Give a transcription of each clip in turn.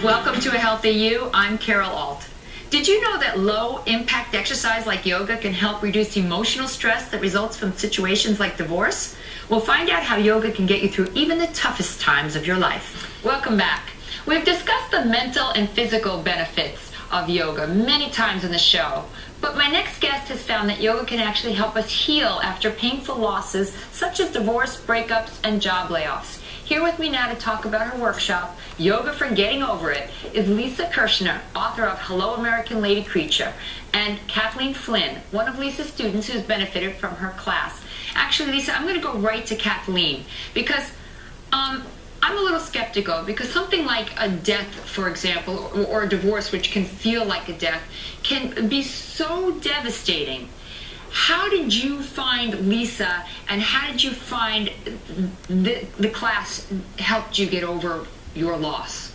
Welcome to A Healthy You. I'm Carol Alt. Did you know that low-impact exercise like yoga can help reduce emotional stress that results from situations like divorce? We'll find out how yoga can get you through even the toughest times of your life. Welcome back. We've discussed the mental and physical benefits of yoga many times in the show, but my next guest has found that yoga can actually help us heal after painful losses such as divorce, breakups, and job layoffs. Here with me now to talk about her workshop, Yoga for Getting Over It, is Lisa Kirchner, author of Hello American Lady Creature, and Kathleen Flynn, one of Lisa's students who's benefited from her class. Actually, Lisa, I'm going to go right to Kathleen because I'm a little skeptical because something like a death, for example, or a divorce, which can feel like a death, can be so devastating. How did you find Lisa, and how did you find the class helped you get over your loss?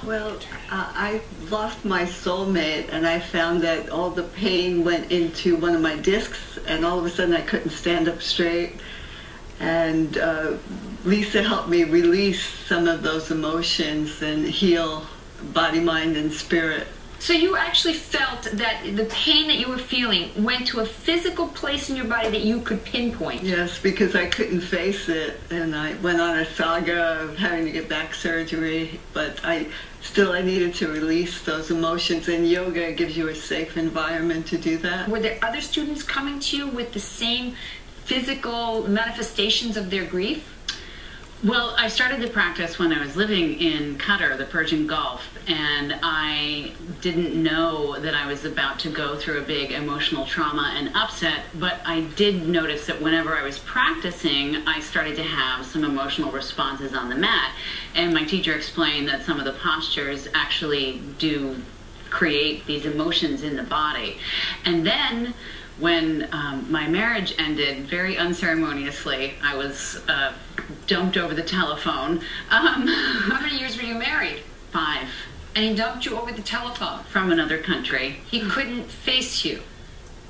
Well, I lost my soulmate, and I found that all the pain went into one of my discs, and all of a sudden I couldn't stand up straight. And Lisa helped me release some of those emotions and heal body, mind, and spirit. So you actually felt that the pain that you were feeling went to a physical place in your body that you could pinpoint? Yes, because I couldn't face it, and I went on a saga of having to get back surgery, but I needed to release those emotions, and yoga gives you a safe environment to do that. Were there other students coming to you with the same physical manifestations of their grief? Well, I started the practice when I was living in Qatar, the Persian Gulf, and I didn't know that I was about to go through a big emotional trauma and upset, but I did notice that whenever I was practicing, I started to have some emotional responses on the mat, and my teacher explained that some of the postures actually do create these emotions in the body. And then when my marriage ended, very unceremoniously, I was dumped over the telephone. How many years were you married? 5. And he dumped you over the telephone? From another country. He couldn't face you?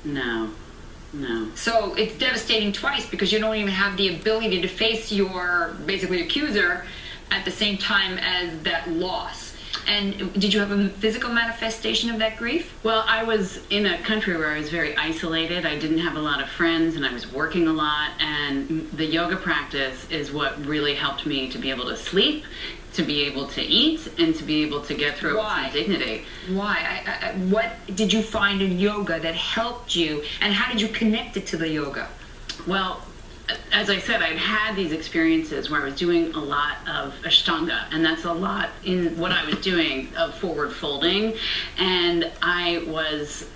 No. No. So it's devastating twice because you don't even have the ability to face your, basically, accuser at the same time as that loss. And did you have a physical manifestation of that grief? Well, I was in a country where I was very isolated. I didn't have a lot of friends, and I was working a lot, and the yoga practice is what really helped me to be able to sleep, to be able to eat, and to be able to get through it with some dignity. Why? What did you find in yoga that helped you, and how did you connect it to the yoga? Well, as I said, I'd had these experiences where I was doing a lot of Ashtanga, and that's a lot in what I was doing of forward folding, and I was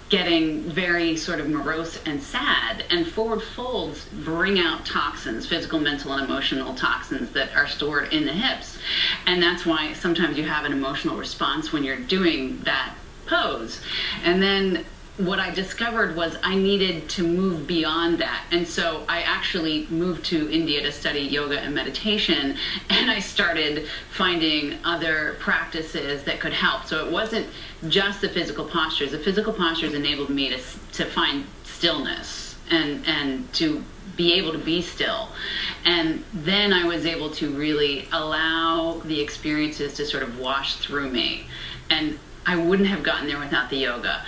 getting very sort of morose and sad, and forward folds bring out toxins, physical, mental, and emotional toxins that are stored in the hips, and that's why sometimes you have an emotional response when you're doing that pose. And then what I discovered was I needed to move beyond that. And so I actually moved to India to study yoga and meditation, and I started finding other practices that could help. So it wasn't just the physical postures. The physical postures enabled me to find stillness and to be able to be still. And then I was able to really allow the experiences to sort of wash through me. And I wouldn't have gotten there without the yoga.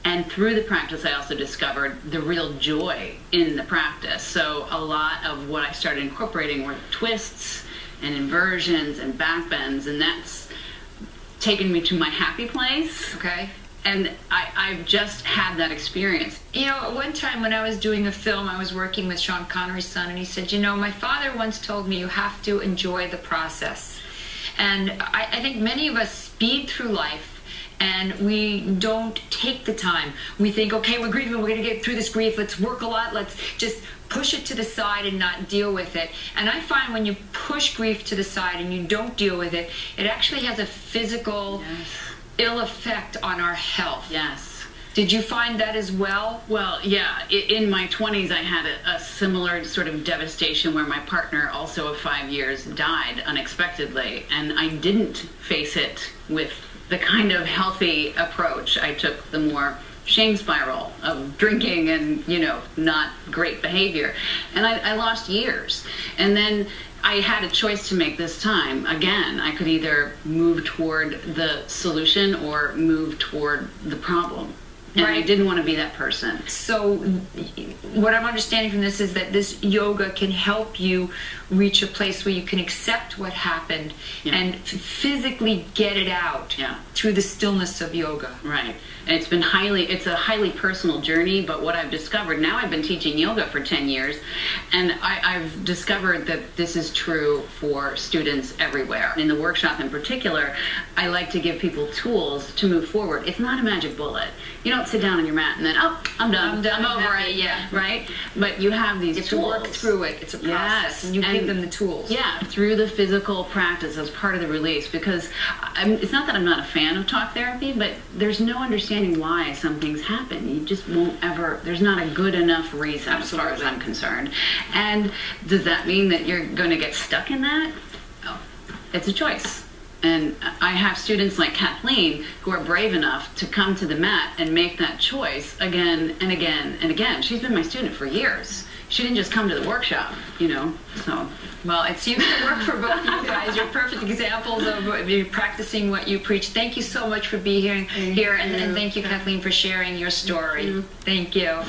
And through the practice, I also discovered the real joy in the practice. So a lot of what I started incorporating were twists and inversions and back bends, and that's taken me to my happy place. Okay. And I've just had that experience. You know, at one time when I was doing a film, I was working with Sean Connery's son, and he said, you know, my father once told me you have to enjoy the process. And I think many of us speed through life, and we don't take the time. We think, okay, we're grieving, we're going to get through this grief, let's work a lot, let's just push it to the side and not deal with it. And I find when you push grief to the side and you don't deal with it, it actually has a physical ill effect on our health. Yes. Did you find that as well? Well, yeah. In my 20s, I had a similar sort of devastation where my partner, also of 5 years, died unexpectedly. And I didn't face it with the kind of healthy approach. I took the more shame spiral of drinking and, you know, not great behavior. And I lost years. And then I had a choice to make this time. Again, I could either move toward the solution or move toward the problem. And I didn't want to be that person. So what I'm understanding from this is that this yoga can help you reach a place where you can accept what happened and physically get it out through the stillness of yoga. Right. And it's a highly personal journey, but what I've discovered, now I've been teaching yoga for 10 years, and I've discovered that this is true for students everywhere. In the workshop in particular, I like to give people tools to move forward. It's not a magic bullet. You don't sit down on your mat and then, oh, I'm done. I'm over it. Right? But you have these tools. You have to work through it. It's a process. And you give them the tools. Yeah, through the physical practice as part of the release, because it's not that I'm not a fan of talk therapy, but there's no understanding why some things happen. You just won't ever, there's not a good enough reason as far as I'm concerned. And does that mean that you're going to get stuck in that? No. It's a choice. And I have students like Kathleen who are brave enough to come to the mat and make that choice again and again and again. She's been my student for years. She didn't just come to the workshop, you know, so. Well, it seems to work for both of you guys. You're perfect examples of you practicing what you preach. Thank you so much for being here, and thank you, Kathleen, for sharing your story. Thank you.